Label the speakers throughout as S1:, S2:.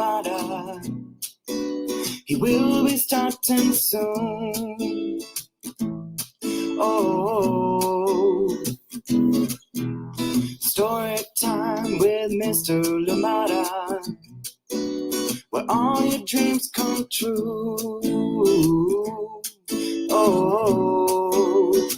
S1: Lamada. He will be starting soon. Oh, story time with Mr. Lamada, where all your dreams come true. Oh,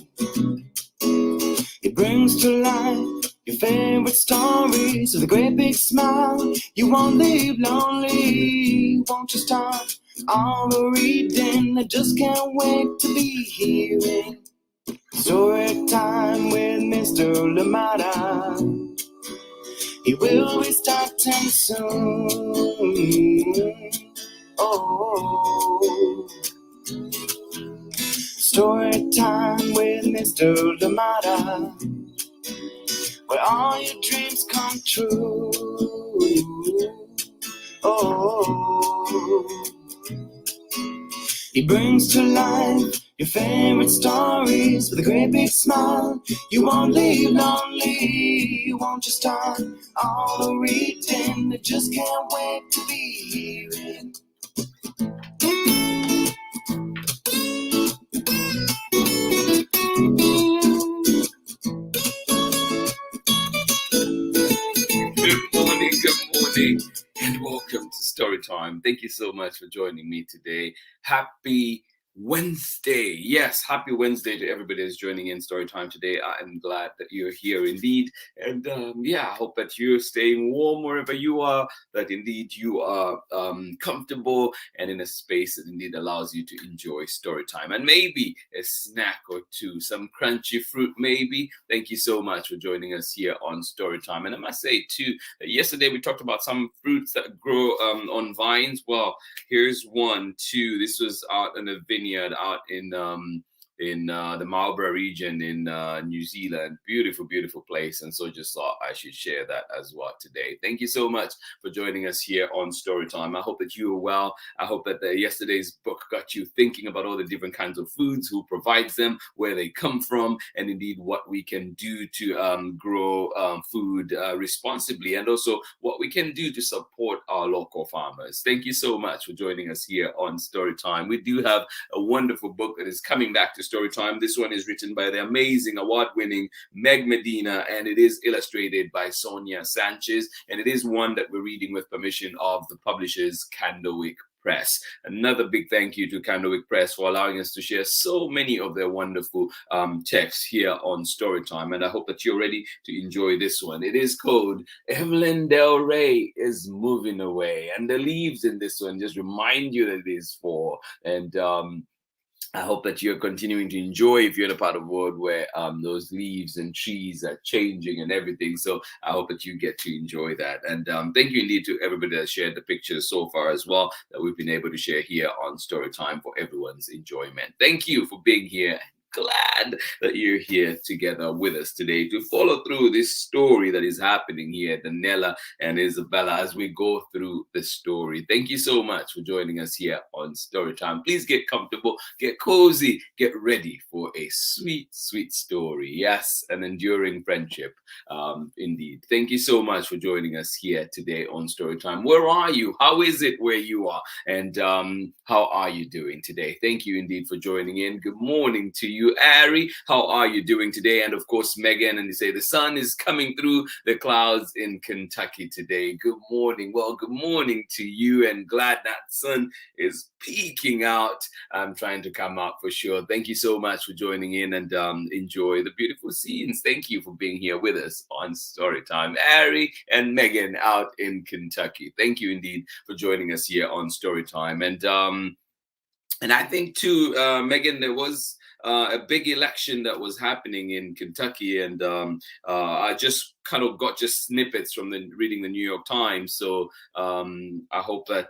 S1: he brings to life your favorite stories with a great big smile. You won't leave lonely. Won't you start all the reading? I just can't wait to be hearing story time with Mr. Lamada. He will be starting soon. Oh, story time with Mr. Lamada, where all your dreams come true. Oh, he brings to life your favorite stories with a great big smile. You won't leave lonely. You won't just start all the reading. I just can't wait to be hearing.
S2: Good morning, and welcome to Storytime. Thank you so much for joining me today. Happy Wednesday. Yes, happy Wednesday to everybody that's joining in Storytime today. I am glad that you're here indeed. And I hope that you're staying warm wherever you are, that indeed you are comfortable and in a space that indeed allows you to enjoy Storytime. And maybe a snack or two, some crunchy fruit maybe. Thank you so much for joining us here on Storytime. And I must say too, that yesterday we talked about some fruits that grow on vines. Well, here's one too. This was out in a vineyard out in the Marlborough region in New Zealand. Beautiful, beautiful place. And so just thought I should share that as well today. Thank you so much for joining us here on Storytime. I hope that you are well. I hope that yesterday's book got you thinking about all the different kinds of foods, who provides them, where they come from, and indeed what we can do to grow food responsibly, and also what we can do to support our local farmers. Thank you so much for joining us here on Storytime. We do have a wonderful book that is coming back to Storytime. This one is written by the amazing award-winning Medina, and it is illustrated by Sonia Sanchez, and it is one that we're reading with permission of the publishers Candlewick Press. Another big thank you to Candlewick Press for allowing us to share so many of their wonderful texts here on Storytime, and I hope that you're ready to enjoy this one. It is called Evelyn and REY is Moving Away, and the leaves in this one just remind you that it is fall. And I hope that you're continuing to enjoy if you're in a part of the world where those leaves and trees are changing and everything. So I hope that you get to enjoy that. And thank you indeed to everybody that shared the pictures so far as well, that we've been able to share here on Storytime for everyone's enjoyment. Thank you for being here. Glad that you're here together with us today to follow through this story that is happening here, Daniela and Isabella, as we go through the story. Thank you so much for joining us here on Storytime. Please get comfortable, get cozy, get ready for a sweet, sweet story. Yes, an enduring friendship. Indeed. Thank you so much for joining us here today on Storytime. Where are you? How is it where you are? And how are you doing today? Thank you indeed for joining in. Good morning to you. Ari, how are you doing today? And of course, Megan, and you say the sun is coming through the clouds in Kentucky today. Good morning. Well, good morning to you, and glad that sun is peeking out. I'm trying to come out for sure. Thank you so much for joining in, and enjoy the beautiful scenes. Thank you for being here with us on Storytime. Ari and Megan out in Kentucky. Thank you indeed for joining us here on Storytime. And I think too, Megan, there was a big election that was happening in Kentucky, and I just kind of got just snippets from reading the New York Times. So I hope that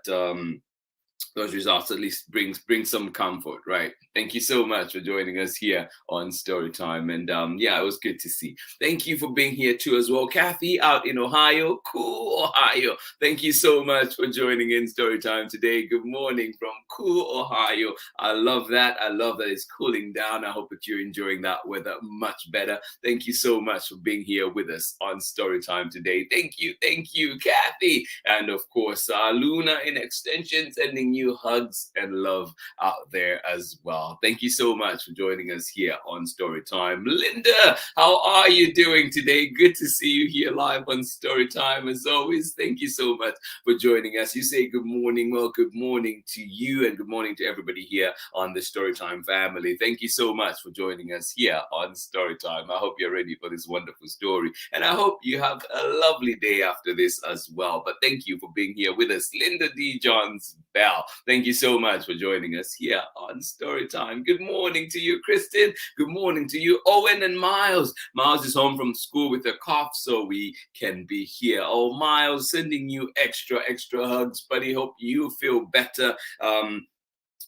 S2: those results at least bring some comfort, right? Thank you so much for joining us here on Storytime. And yeah, it was good to see. Thank you for being here too as well. Kathy out in Ohio, cool Ohio. Thank you so much for joining in Storytime today. Good morning from cool Ohio. I love that. I love that it's cooling down. I hope that you're enjoying that weather much better. Thank you so much for being here with us on Storytime today. Thank you, Kathy. And of course, Luna in Extension, sending you hugs and love out there as well. Thank you so much for joining us here on Storytime. Linda, how are you doing today? Good to see you here live on Storytime as always. Thank you so much for joining us. You say good morning. Well, good morning to you and good morning to everybody here on the Storytime family. Thank you so much for joining us here on Storytime. I hope you're ready for this wonderful story, and I hope you have a lovely day after this as well. But thank you for being here with us. Linda D. Johns Bell, thank you so much for joining us here on Storytime. Good morning to you, Kristen. Good morning to you, Owen and Miles. Miles is home from school with a cough, so we can be here. Oh, Miles, sending you extra hugs, buddy. Hope you feel better.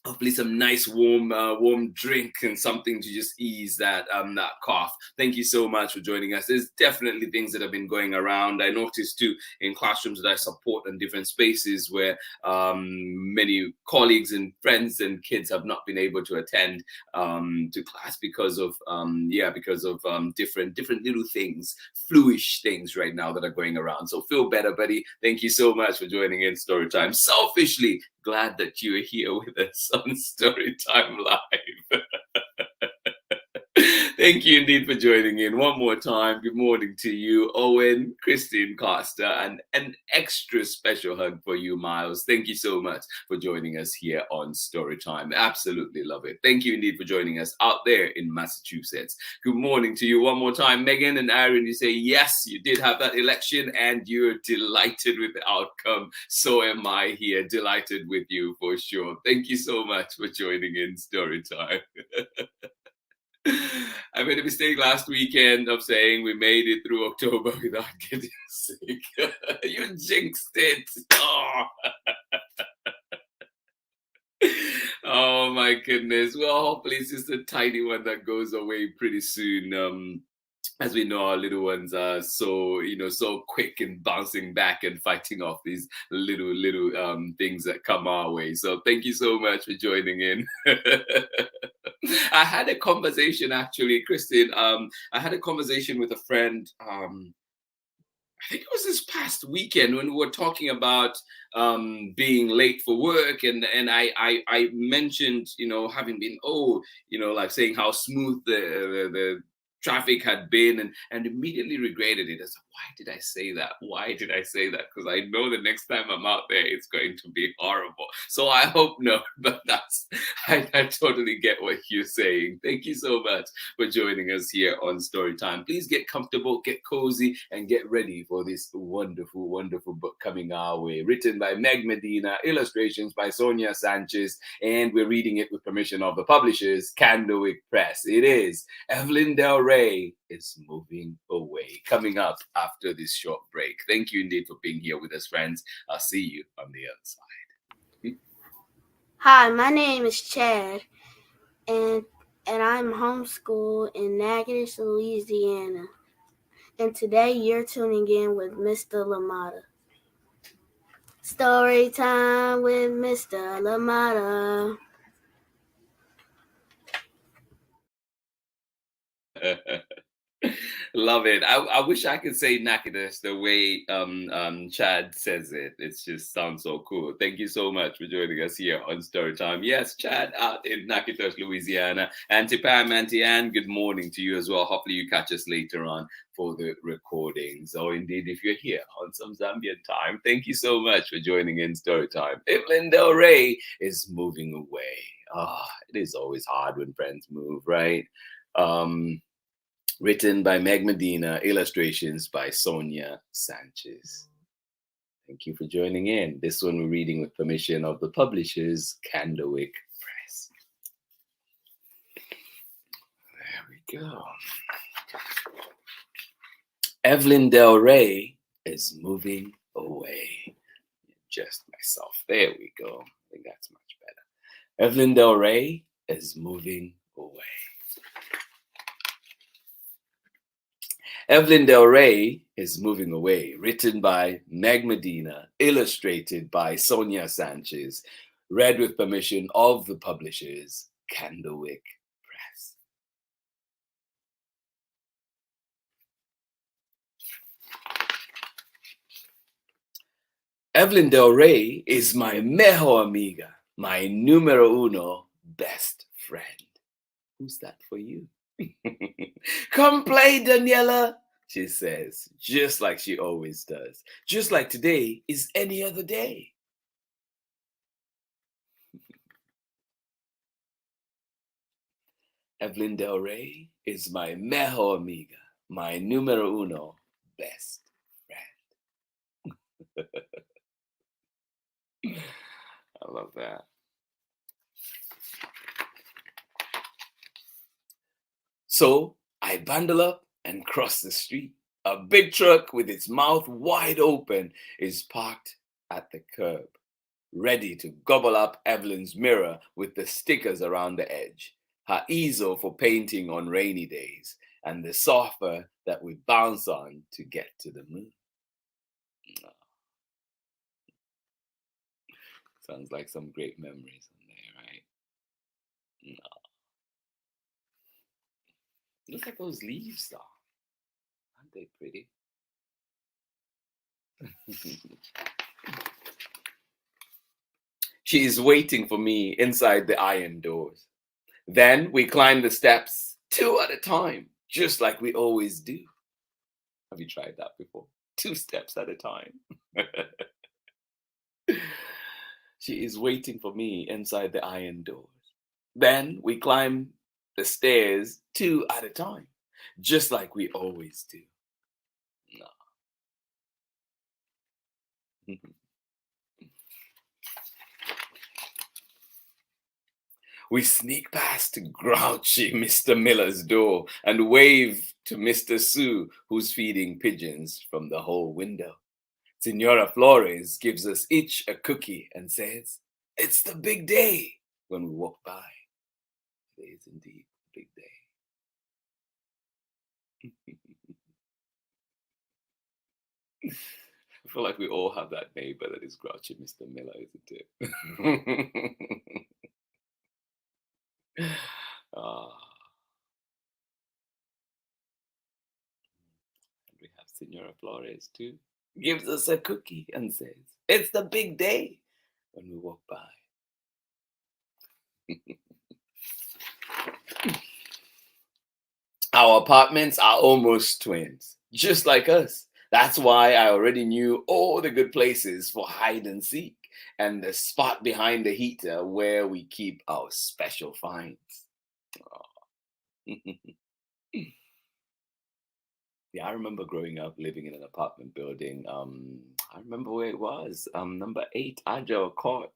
S2: Hopefully some nice warm drink and something to just ease that that cough. Thank you so much for joining us. There's definitely things that have been going around. I noticed too in classrooms that I support in different spaces where many colleagues and friends and kids have not been able to attend to class because of different little things, fluish things right now that are going around. So feel better, buddy. Thank you so much for joining in Storytime. Selfishly glad that you are here with us on Storytime Live. Thank you indeed for joining in one more time. Good morning to you, Owen, Christine Costa, and an extra special hug for you, Miles. Thank you so much for joining us here on Storytime. Absolutely love it. Thank you indeed for joining us out there in Massachusetts. Good morning to you one more time, Megan and Aaron. You say, yes, you did have that election and you're delighted with the outcome. So am I here, delighted with you for sure. Thank you so much for joining in Storytime. I made a mistake last weekend of saying we made it through October without getting sick. You jinxed it. Oh. Oh my goodness. Well, hopefully it's just a tiny one that goes away pretty soon. As we know, our little ones are so quick and bouncing back and fighting off these little things that come our way. So thank you so much for joining in. I had a conversation actually, Christine. I had a conversation with a friend. I think it was this past weekend when we were talking about being late for work, and I mentioned having been like saying how smooth the traffic had been, and immediately regretted it. I said, why did I say that? Why did I say that? Because I know the next time I'm out there, it's going to be horrible. So I hope not, but I totally get what you're saying. Thank you so much for joining us here on Storytime. Please get comfortable, get cozy, and get ready for this wonderful, wonderful book coming our way. Written by Meg Medina, illustrations by Sonia Sanchez, and we're reading it with permission of the publishers, Candlewick Press. It is Evelyn and REY is moving away. Coming up after this short break. Thank you indeed for being here with us, friends. I'll see you on the other side.
S3: Hi, my name is Chad, and I'm homeschooled in Natchitoches, Louisiana. And today you're tuning in with Mr. LaMotta. Story time with Mr. LaMotta.
S2: Love it. I wish I could say Natchitoches the way Chad says it. It just sounds so cool. Thank you so much for joining us here on Storytime. Yes, Chad out in Natchitoches, Louisiana. Auntie Pam, Auntie Ann, good morning to you as well. Hopefully you catch us later on for the recordings. Or indeed, if you're here on some Zambian time, thank you so much for joining in Storytime. Evelyn and REY is moving away. It is always hard when friends move, right? Written by Meg Medina, illustrations by Sonia Sanchez. Thank you for joining in. This one we're reading with permission of the publishers, Candlewick Press. There we go. Evelyn and REY is moving away. adjust myself. There we go. I think that's much better. Evelyn and REY is moving away. Evelyn and REY is moving away. Written by Medina, illustrated by Sonia Sanchez, read with permission of the publishers, Candlewick Press. Evelyn and REY is my mejor amiga, my numero uno best friend. Who's that for you? Come play, Daniela, she says, just like she always does. Just like today is any other day. Evelyn and REY is my mejor amiga, my numero uno best friend. I love that. So I bundle up and cross the street. A big truck with its mouth wide open is parked at the curb, ready to gobble up Evelyn's mirror with the stickers around the edge, her easel for painting on rainy days, and the sofa that we bounce on to get to the moon. Sounds like some great memories on there, right? Look at those leaves, though. Aren't they pretty? She is waiting for me inside the iron doors. Then we climb the steps 2 at a time, just like we always do. Have you tried that before? 2 steps at a time. She is waiting for me inside the iron doors. Then we climb the stairs 2 at a time, just like we always do. No. We sneak past grouchy Mr. Miller's door and wave to Mr. Sue, who's feeding pigeons from the whole window. Senora Flores gives us each a cookie and says, "It's the big day," when we walk by. It is indeed the big day. I feel like we all have that neighbor that is grouchy Mr. Miller, isn't it? And we have Senora Flores too. Gives us a cookie and says, "It's the big day," when we walk by. Our apartments are almost twins, just like us. That's why I already knew all the good places for hide and seek and the spot behind the heater where we keep our special finds. Yeah, I remember growing up living in an apartment building. I remember where it was. Number 8 Agile Court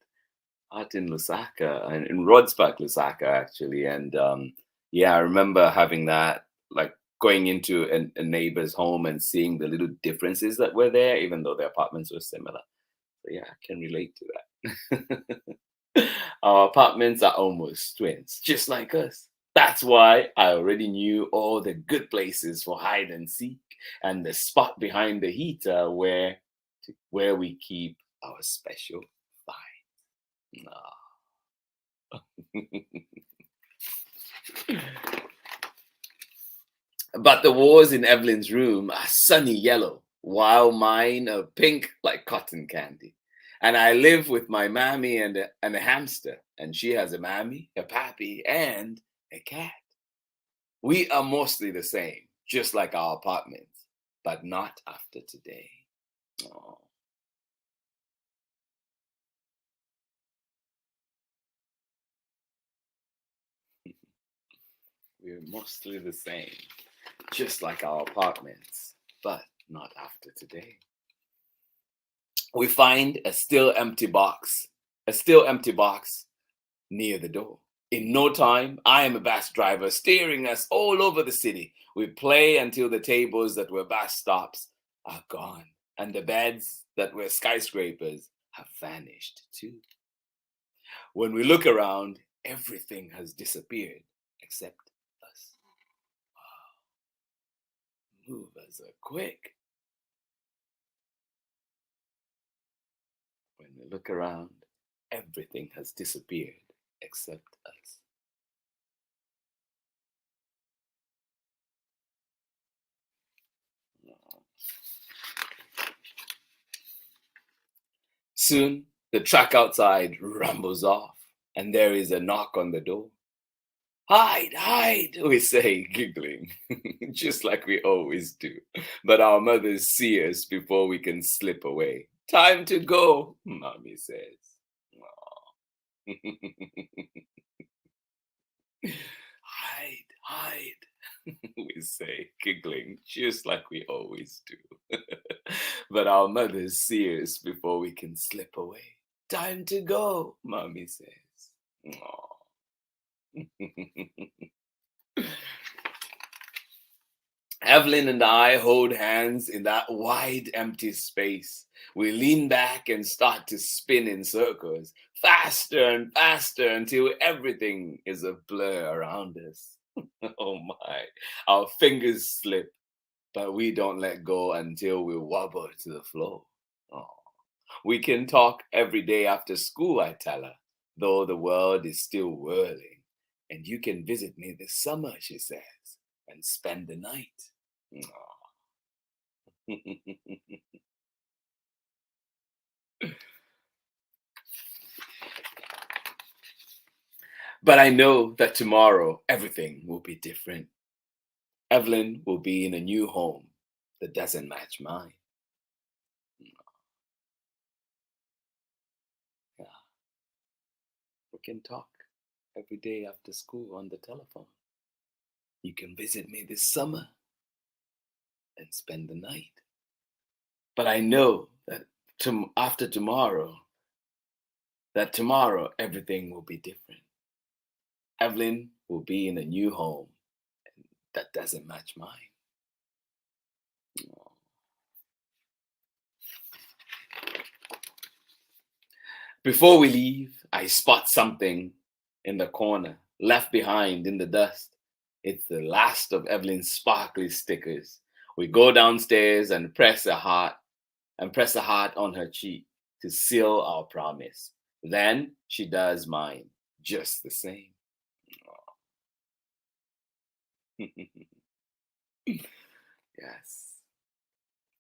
S2: out in Lusaka, and in Rodspark, Lusaka, actually. And yeah, I remember having that, like going into a neighbor's home and seeing the little differences that were there, even though the apartments were similar. So yeah, I can relate to that. Our apartments are almost twins, just like us. That's why I already knew all the good places for hide and seek and the spot behind the heater where we keep our special finds. But the walls in Evelyn's room are sunny yellow, while mine are pink like cotton candy. And I live with my mammy and a hamster, and she has a mammy, a pappy, and a cat. We are mostly the same, just like our apartments, but not after today. Oh. We're mostly the same, just like our apartments, but not after today. We find a still empty box near the door. In no time, I am a bus driver steering us all over the city. We play until the tables that were bus stops are gone, and the beds that were skyscrapers have vanished too. When we look around, everything has disappeared except us. Wow. Movers are quick. When we look around, everything has disappeared except us. Soon, the truck outside rumbles off, and there is a knock on the door. Hide, hide, we say, giggling, just like we always do. But our mothers see us before we can slip away. Time to go, Mommy says. Hide, hide, we say, giggling, just like we always do. But our mothers see us before we can slip away. Time to go, Mommy says. Evelyn and I hold hands in that wide, empty space. We lean back and start to spin in circles, faster and faster until everything is a blur around us. Oh my, our fingers slip, but we don't let go until we wobble to the floor. Oh. We can talk every day after school, I tell her, though the world is still whirling. And you can visit me this summer, she says, and spend the night. But I know that tomorrow everything will be different. Evelyn will be in a new home that doesn't match mine. Yeah. We can talk every day after school on the telephone. You can visit me this summer and spend the night. But I know that after tomorrow, everything will be different. Evelyn will be in a new home that doesn't match mine. Before we leave, I spot something in the corner, left behind in the dust. It's the last of Evelyn's sparkly stickers. We go downstairs and press a heart on her cheek to seal our promise. Then she does mine just the same. Yes.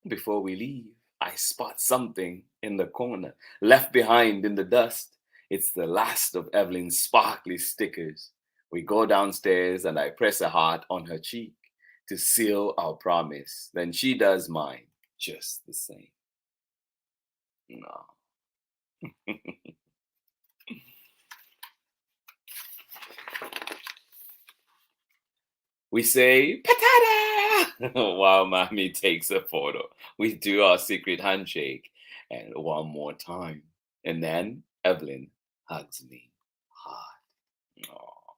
S2: Before we leave, I spot something in the corner, left behind in the dust. It's the last of Evelyn's sparkly stickers. We go downstairs and I press a heart on her cheek to seal our promise. Then she does mine just the same. No. We say, patata, while Mommy takes a photo. We do our secret handshake and one more time. And then Evelyn hugs me hard. Aw.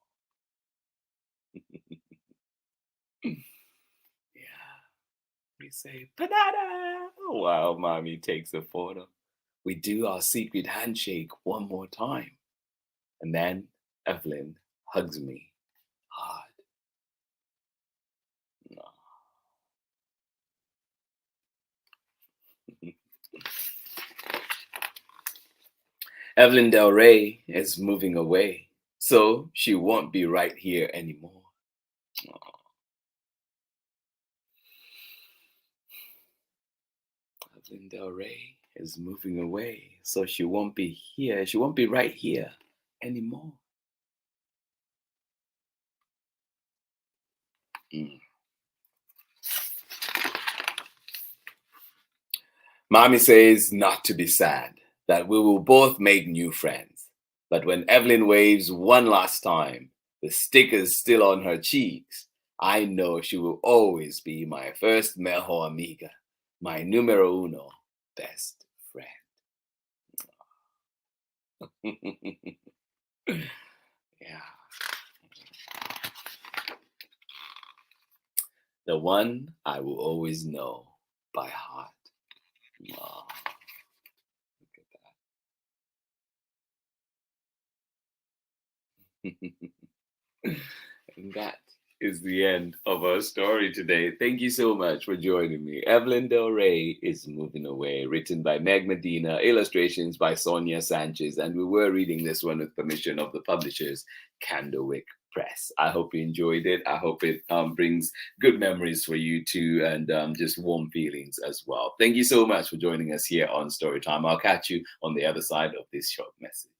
S2: Yeah. We say, patata, while Mommy takes a photo. We do our secret handshake one more time. And then Evelyn hugs me hard. Evelyn Del Rey is moving away, so she won't be right here anymore. Evelyn Del Rey is moving away, so she won't be here. She won't be right here anymore. Mommy says not to be sad, that we will both make new friends. But when Evelyn waves one last time, the stickers still on her cheeks, I know she will always be my first mejor amiga, my numero uno best friend. Yeah. The one I will always know by heart. Wow. Look at that. And that is the end of our story today. Thank you so much for joining me. Evelyn and REY is Moving Away, written by Medina, illustrations by Sonia, Sanchez, and we were reading this one with permission of the publishers, Candlewick Press. I hope you enjoyed it. I hope it brings good memories for you too, and just warm feelings as well. Thank you so much for joining us here on Storytime. I'll catch you on the other side of this short message.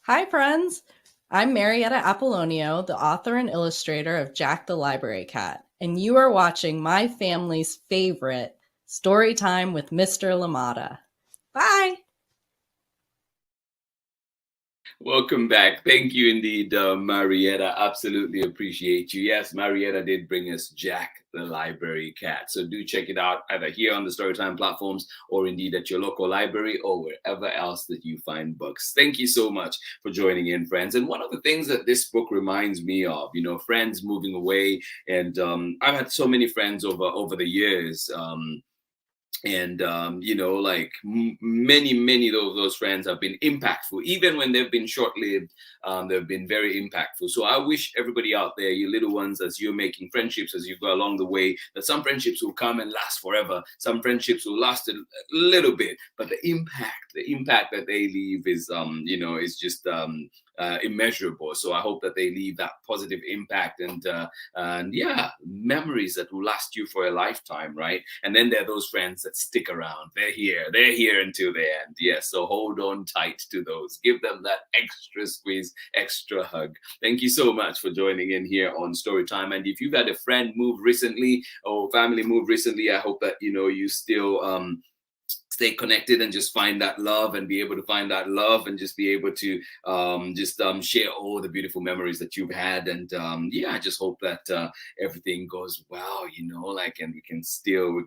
S4: Hi, friends. I'm Marietta Apollonio, the author and illustrator of Jack the Library Cat, and you are watching my family's favorite Storytime with Mr. LaMotta. Bye!
S2: Welcome back. Thank you indeed, Marietta. Absolutely appreciate you. Yes, Marietta did bring us Jack the Library Cat. So do check it out either here on the Storytime platforms or indeed at your local library or wherever else that you find books. Thank you so much for joining in, friends. And one of the things that this book reminds me of, friends moving away. And I've had so many friends over the years. And many of those friends have been impactful. Even when they've been short-lived, they've been very impactful. So I wish everybody out there, you little ones, as you're making friendships as you go along the way, that some friendships will come and last forever. Some friendships will last a little bit, but the impact that they leave is is just immeasurable. So I hope that they leave that positive impact and memories that will last you for a lifetime, right? And then there are those friends that stick around. They're here until the end. Yes, so hold on tight to those. Give them that extra squeeze, extra hug. Thank you so much for joining in here on Storytime. And if you've had a friend move recently or family move recently, I hope that you still stay connected and just find that love and be able to find that love and just be able to share all the beautiful memories that you've had. And I just hope that everything goes well, and we can still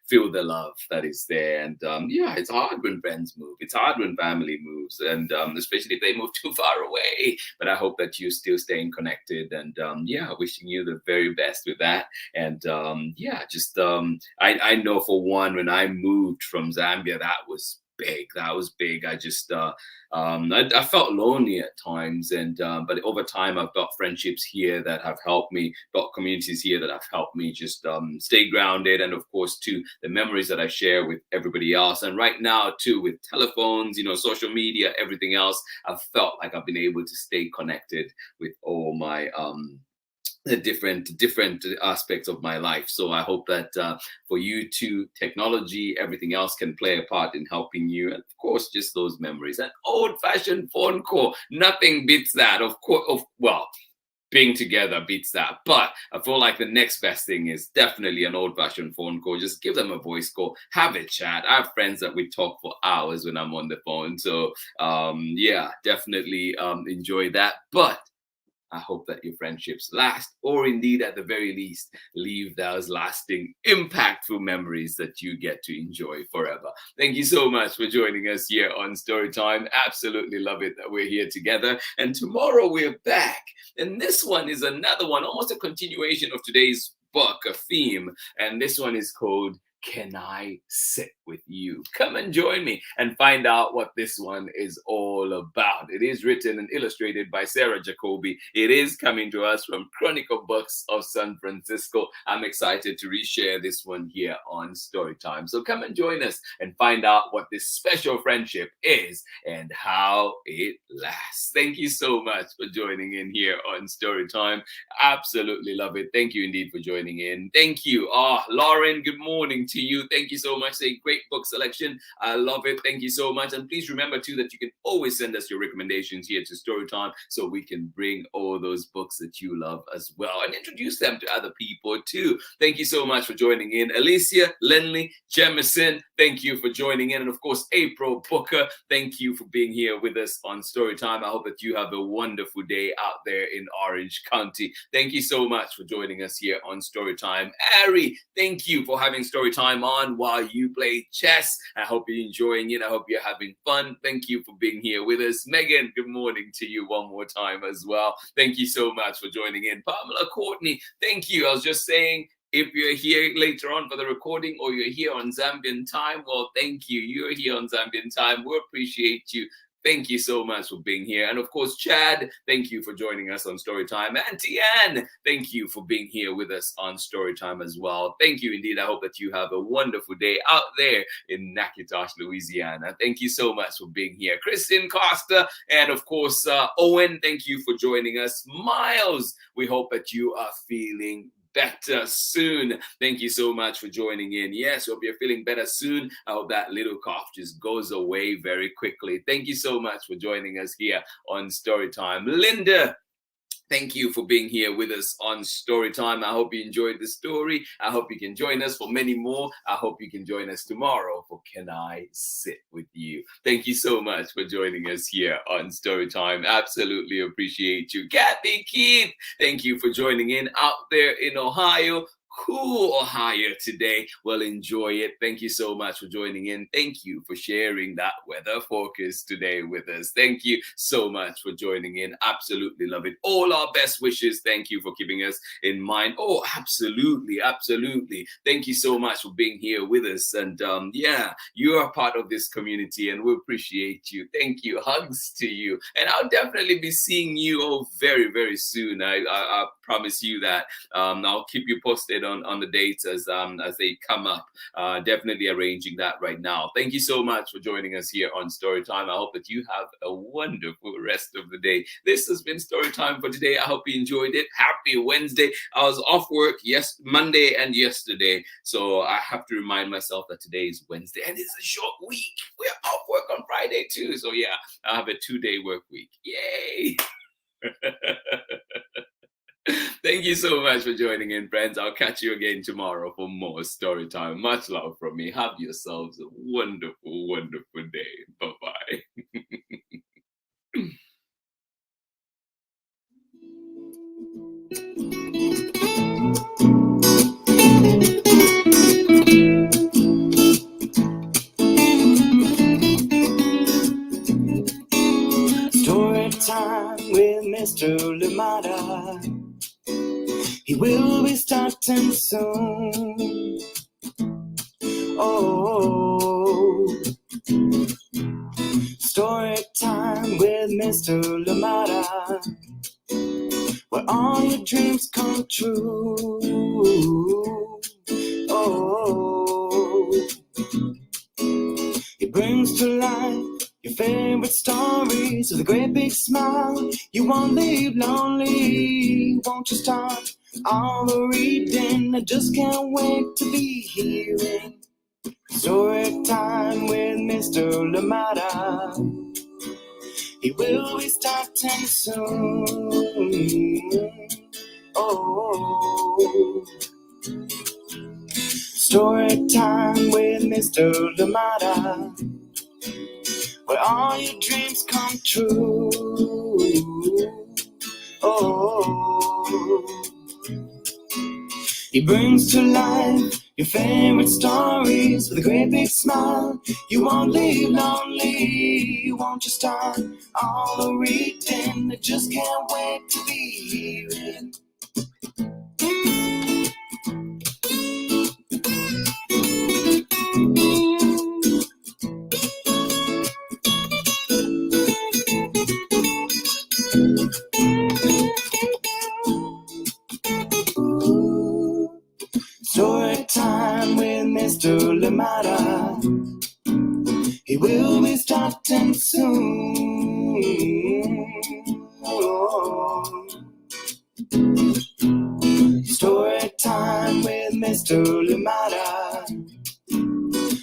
S2: feel the love that is there. And it's hard when friends move. It's hard when family moves, and especially if they move too far away. But I hope that you're still staying connected, and wishing you the very best with that. And I know for one, when I moved from Zambia, that was big. I just I felt lonely at times, and but over time I've got friendships here that have helped me, got communities here that have helped me just stay grounded, and of course too the memories that I share with everybody else. And right now too, with telephones, social media, everything else, I've felt like I've been able to stay connected with all my the different aspects of my life. So I hope that for you too, technology, everything else can play a part in helping you. And of course, just those memories. An old-fashioned phone call, nothing beats that. Of course, being together beats that. But I feel like the next best thing is definitely an old-fashioned phone call. Just give them a voice call, have a chat. I have friends that we talk for hours when I'm on the phone. So definitely enjoy that. But I hope that your friendships last, or indeed at the very least, leave those lasting, impactful memories that you get to enjoy forever. Thank you so much for joining us here on Storytime. Absolutely love it that we're here together. And tomorrow we're back. And this one is another one, almost a continuation of today's book, a theme. And this one is called Can I Sit With You? Come and join me and find out what this one is all about. It is written and illustrated by Sarah Jacoby. It is coming to us from Chronicle Books of San Francisco. I'm excited to reshare this one here on Storytime. So come and join us and find out what this special friendship is and how it lasts. Thank you so much for joining in here on Storytime. Absolutely love it. Thank you indeed for joining in. Thank you. Lauren, good morning to you. Thank you so much. A great book selection. I love it. Thank you so much. And please remember too that you can always send us your recommendations here to Storytime so we can bring all those books that you love as well and introduce them to other people too. Thank you so much for joining in. Alicia, Lenley, Jemison, thank you for joining in. And of course, April Booker, thank you for being here with us on Storytime. I hope that you have a wonderful day out there in Orange County. Thank you so much for joining us here on Storytime. Ari, thank you for having Storytime on while you play chess. I hope you're enjoying it. I hope you're having fun. Thank you for being here with us. Megan, good morning to you one more time as well. Thank you so much for joining in. Pamela Courtney, thank you. I was just saying, if you're here later on for the recording or you're here on Zambian time, well, thank you. You're here on Zambian time. We appreciate you. Thank you so much for being here. And of course, Chad, thank you for joining us on Storytime. And Tian, thank you for being here with us on Storytime as well. Thank you indeed. I hope that you have a wonderful day out there in Natchitoches, Louisiana. Thank you so much for being here. Kristen Costa, and of course, Owen, thank you for joining us. Miles, we hope that you are feeling better soon. Thank you so much for joining in. Yes, hope you're feeling better soon. I hope that little cough just goes away very quickly. Thank you so much for joining us here on Storytime. Linda, thank you for being here with us on Storytime. I hope you enjoyed the story. I hope you can join us for many more. I hope you can join us tomorrow for Can I Sit With You? Thank you so much for joining us here on Storytime. Absolutely appreciate you. Kathy Keith, thank you for joining in out there in Ohio. Cool Ohio today. Well, enjoy it. Thank you so much for joining in. Thank you for sharing that weather forecast today with us. Thank you so much for joining in. Absolutely love it. All our best wishes. Thank you for keeping us in mind. Oh, absolutely. Absolutely. Thank you so much for being here with us. And yeah, you are part of this community and we appreciate you. Thank you. Hugs to you. And I'll definitely be seeing you all very, very soon. I promise you that. I'll keep you posted on the dates as they come up. Definitely arranging that right now. Thank you so much for joining us here on Storytime. I hope that you have a wonderful rest of the day. This has been Storytime for today. I hope you enjoyed it. Happy Wednesday. I was off work Monday and yesterday, so I have to remind myself that today is Wednesday and it's a short week. We're off work on Friday too, so yeah, I have a 2-day work week. Yay! Thank you so much for joining in, friends. I'll catch you again tomorrow for more story time. Much love from me. Have yourselves a wonderful, wonderful day. Bye-bye.
S1: Story time with Mr. Lamada. He will be starting soon. Oh, story time with Mr. Lamada, where all your dreams come true. Oh, he brings to life your favorite stories with a great big smile. You won't leave lonely, won't you start all the reading? I just can't wait to be hearing story time with Mr. Lamada. He will be starting soon. Oh, story time with Mr. Lamada, where all your dreams come true. Oh, he brings to life your favorite stories with a great big smile. You won't leave lonely, won't you start all the reading? I just can't wait to be hearing. Story time with Mr. Lamada. He will be starting soon. Oh, story time with Mr. Lamada,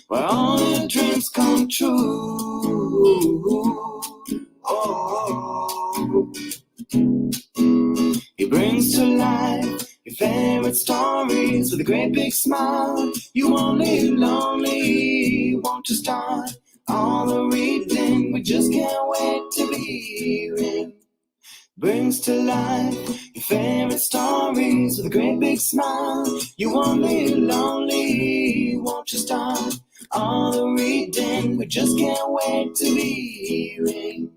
S1: where all your dreams come true. Oh, he brings to life your favorite stories with a great big smile. You won't leave lonely, won't you start all the reading? We just can't wait to be hearing. Brings to life your favorite stories with a great big smile. You won't leave lonely, won't you start all the reading? We just can't wait to be hearing.